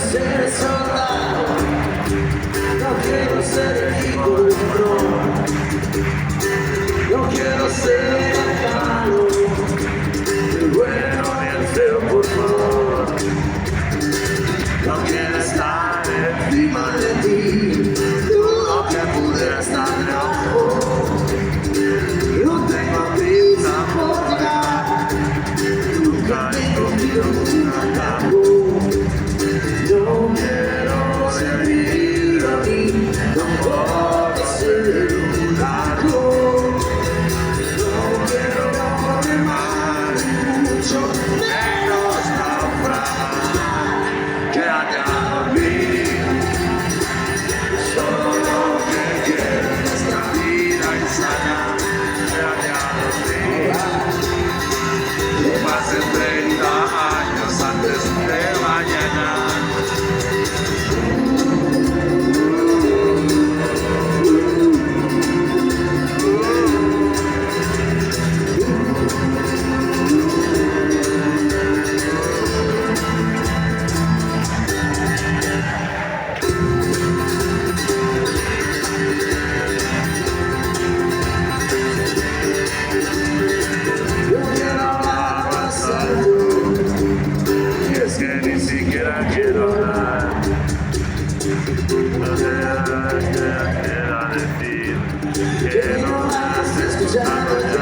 ser soldado, no quiero ser hijo de un ron, no quiero ser el malo, el bueno y el feo, por favor. No quiero estar encima de ti, dudo que pudiera estar debajo. No tengo prisa por llegar, nunca he comido un atajo. No quiero ser mí, no puedo ser un lago. No quiero remar mucho menos naufragar. Quédate a dormir, solo que quiero esta vida insana. Quédate a dormir, que pasen 30 años antes de mañana. Quiero hablar, no te quiero decir que no me has escuchado ya.